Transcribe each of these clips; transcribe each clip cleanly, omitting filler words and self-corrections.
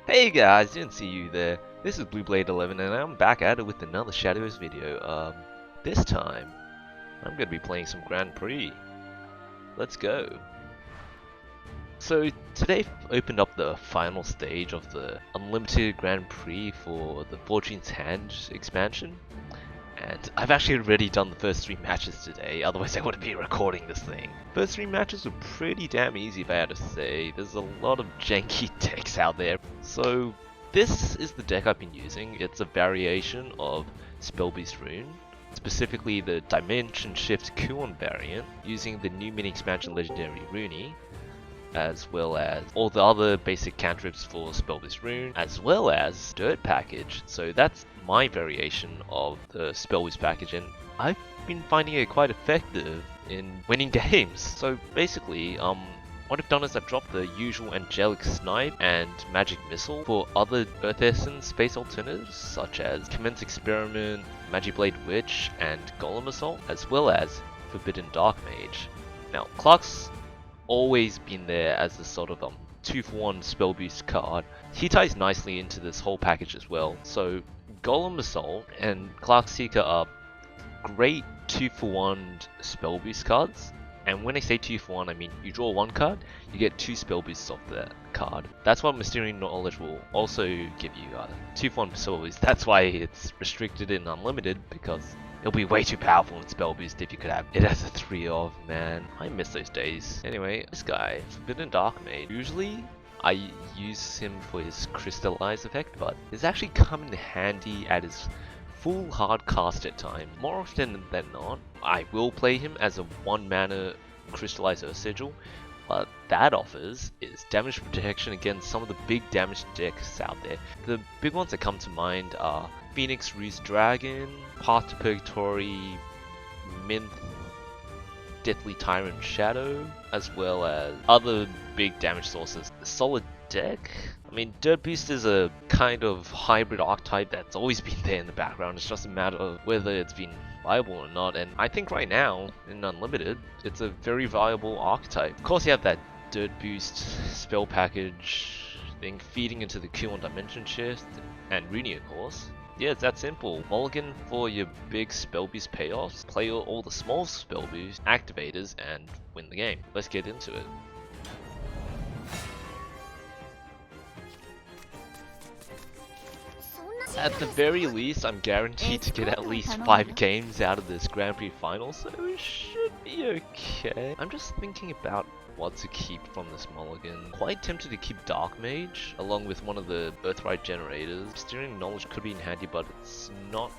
Hey guys, didn't see you there. This is BlueBlade11 and I'm back at it with another Shadowverse video. This time, I'm gonna be playing some Grand Prix. Let's go. So today opened up the final stage of the Unlimited Grand Prix for the Fortune's Hand expansion. And I've actually already done the first 3 matches today, otherwise I wouldn't be recording this thing. First 3 matches were pretty damn easy if I had to say. There's a lot of janky decks out there. So this is the deck I've been using. It's a variation of Spellboost Rune, specifically the Dimension Shift Kuon variant, using the new mini expansion legendary Runie, as well as all the other basic cantrips for Spellboost Rune, as well as Dirt package. So that's my variation of the Spellboost package, and I've been finding it quite effective in winning games. So basically, what I've done is I've dropped the usual Angelic Snipe and Magic Missile for other Earth Essence space alternatives, such as Commence Experiment, Magic Blade Witch, and Golem Assault, as well as Forbidden Darkmage. Now, Clark's always been there as a sort of 2-for-1 spell boost card. He ties nicely into this whole package as well. So Golem Assault and Clark Seeker are great 2-for-1 spell boost cards. And when I say 2-for-1, I mean you draw 1 card, you get 2 spell boosts off that card. That's what Mysterious Knowledge will also give you, 2-for-1 spell boost. That's why it's restricted in Unlimited, because it'll be way too powerful in spell boost if you could have it as a 3-of, man. I miss those days. Anyway, this guy, Forbidden Darkmage. Usually, I use him for his Crystallize effect, but it's actually come in handy at his full hard cast at times. More often than not, I will play him as a 1-mana Crystallize Earth Sigil. What that offers is damage protection against some of the big damage decks out there. The big ones that come to mind are Phoenix Roost Dragon, Path to Purgatory, Minthe, Deathly Tyrant Shadow, as well as other big damage sources. A solid deck. I mean, DIRTIEST is a kind of hybrid archetype that's always been there in the background. It's just a matter of whether it's been viable or not, and I think right now, in Unlimited, it's a very viable archetype. Of course, you have that DIRTBoost spell package thing feeding into the Kuon and Dimension Shift, and Runie, of course. Yeah, it's that simple. Mulligan for your big spell boost payoffs, play all the small spell boost activators, and win the game. Let's get into it. At the very least, I'm guaranteed to get at least 5 games out of this Grand Prix final, so it should be okay. I'm just thinking about what to keep from this mulligan. Quite tempted to keep Darkmage, along with one of the Birthright generators. Steering Knowledge could be in handy, but it's not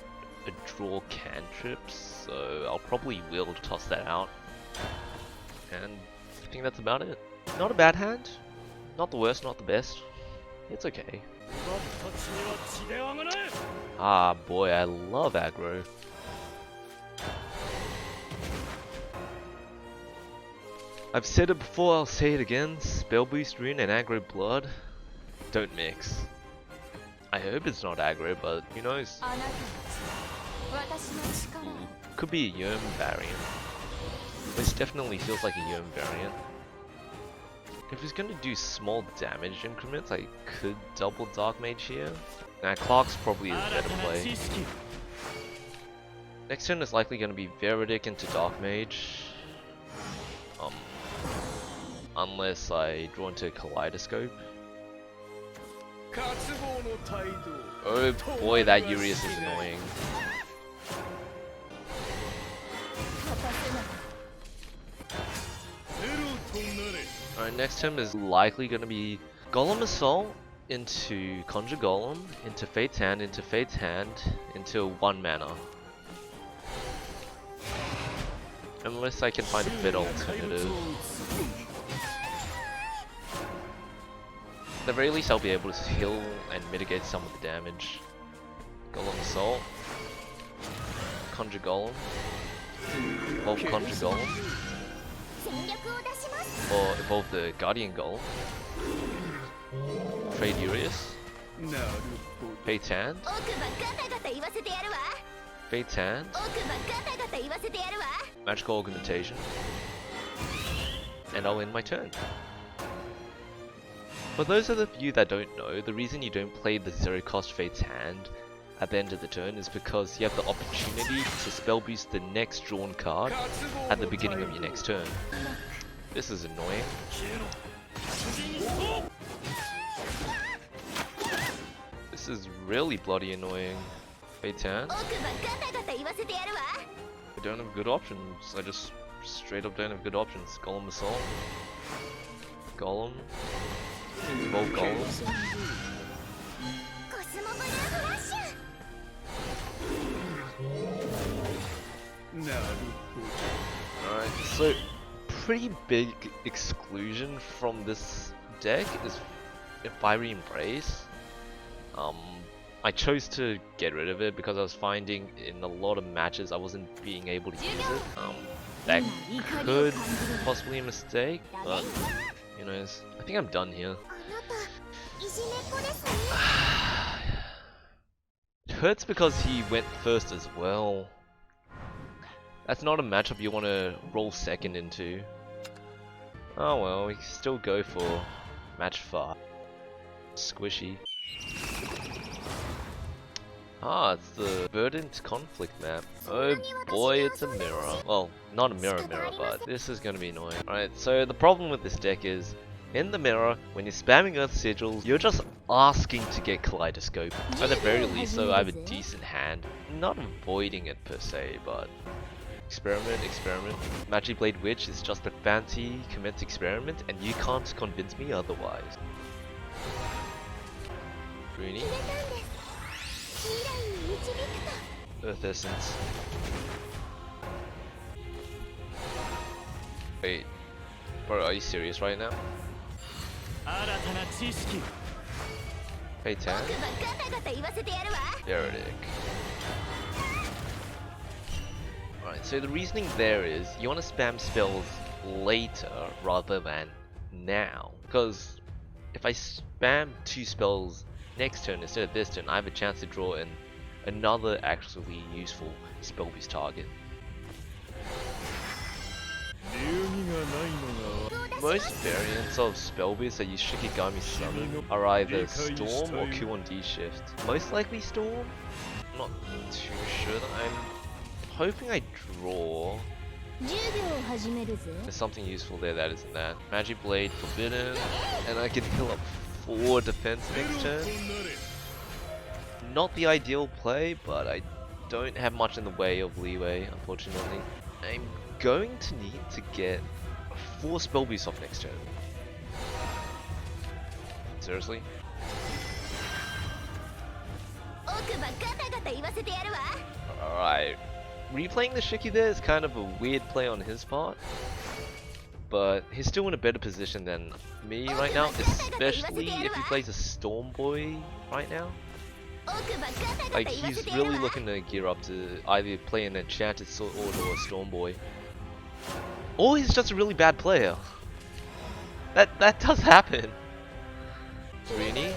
a draw cantrip, so I'll probably will toss that out. And I think that's about it. Not a bad hand, not the worst, not the best. It's okay. Ah boy, I love aggro. I've said it before, I'll say it again. Spellboost Rune and aggro blood don't mix. I hope it's not aggro, but who knows? Could be a Jorm variant. This definitely feels like a Jorm variant. If he's gonna do small damage increments, I could double Darkmage here. Nah, Clark's probably a better play. Next turn is likely gonna be Veridic into Darkmage. Unless I draw into a Kaleidoscope. Oh boy, that Urias is annoying. Alright, next turn is likely going to be Golem Assault into Conjure Golem, into Fate's Hand, into 1 mana. Unless I can find a better alternative. At the very least, I'll be able to heal and mitigate some of the damage. Golem Assault. Conjure Golem. Evolve Conjure Golem. Or evolve the Guardian Golem. Trade Urias. Fate's Hand. Fate's Hand. Magical Augmentation. And I'll end my turn. For those of you that don't know, the reason you don't play the 0 cost Fate's Hand at the end of the turn is because you have the opportunity to spell boost the next drawn card at the beginning of your next turn. This is annoying. This is really bloody annoying. Fate's Hand. I don't have good options. I just straight up don't have good options. Golem Assault. Golem. Evolve Golem. Alright, so pretty big exclusion from this deck is Fiery Embrace. I chose to get rid of it because I was finding in a lot of matches I wasn't being able to use it. That could possibly be a mistake, but you know, I think I'm done here. It hurts because he went first as well. That's not a matchup you want to roll second into. Oh well, we can still go for match 5. Squishy. Ah, it's the Verdant Conflict map. Oh boy, it's a mirror. Well, not a mirror, but this is gonna be annoying. Alright, so the problem with this deck is, in the mirror, when you're spamming Earth Sigils, you're just asking to get Kaleidoscope. At the very least, so I have a decent hand. Not avoiding it per se, but experiment. Magic Blade Witch is just a fancy commence experiment, and you can't convince me otherwise. Runie. Earth Essence. Wait, bro, are you serious right now? Hey, 10. Heretic. Alright, so the reasoning there is you want to spam spells later rather than now. Because if I spam 2 spells next turn instead of this turn, I have a chance to draw in another actually useful spell boost target. Most variants of spell boost that use Shikigami Summon are either Storm or Kuon and Dimension Shift. Most likely Storm? I'm not too sure. I'm hoping I draw. There's something useful there that isn't that. Magic Blade Forbidden, and I can heal up 4 defense next turn. Not the ideal play, but I don't have much in the way of leeway, unfortunately. I'm going to need to get 4 spell boosts off next turn. Seriously? Alright. Replaying the Shiki there is kind of a weird play on his part. But he's still in a better position than me right now, especially if he plays a Storm Boy right now. Like, he's really looking to gear up to either play an Enchanted Sword or a Storm Boy. Or he's just a really bad player. That does happen. Runie.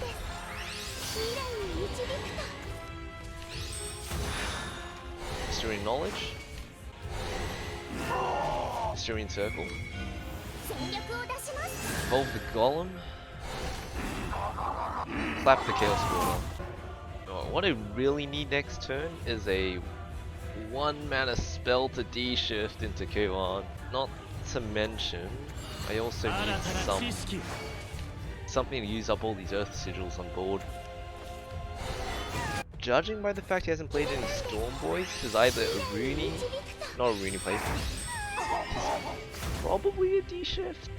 Mystery Knowledge. Mystery Circle. Evolve the Golem. Clap the Chaos Border. Oh, what I really need next turn is a 1 mana spell to D-shift into Kuon. Not to mention, I also need something to use up all these Earth Sigils on board. Judging by the fact he hasn't played any Storm Boys, he's either a Runie, not a Runie player. He's probably a D-shift.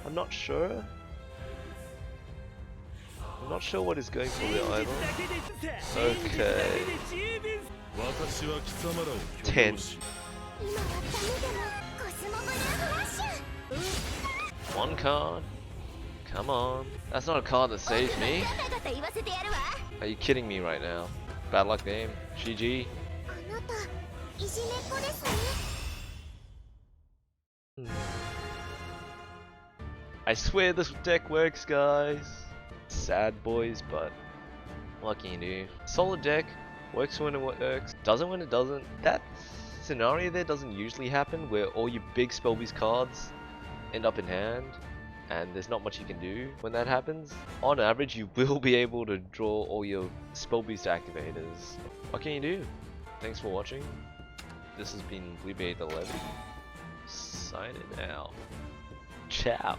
I'm not sure. I'm not sure what he's going for there either. Okay. 10. 1 card. Come on. That's not a card that saves me. Are you kidding me right now? Bad luck game. GG. I swear this deck works, guys. Sad boys, but what can you do? Solid deck, works when it works, doesn't when it doesn't. That scenario there doesn't usually happen, where all your big spell boost cards end up in hand, and there's not much you can do when that happens. On average, you will be able to draw all your spellboost activators. What can you do? Thanks for watching. This has been Blueberry 11. Signing out. Ciao.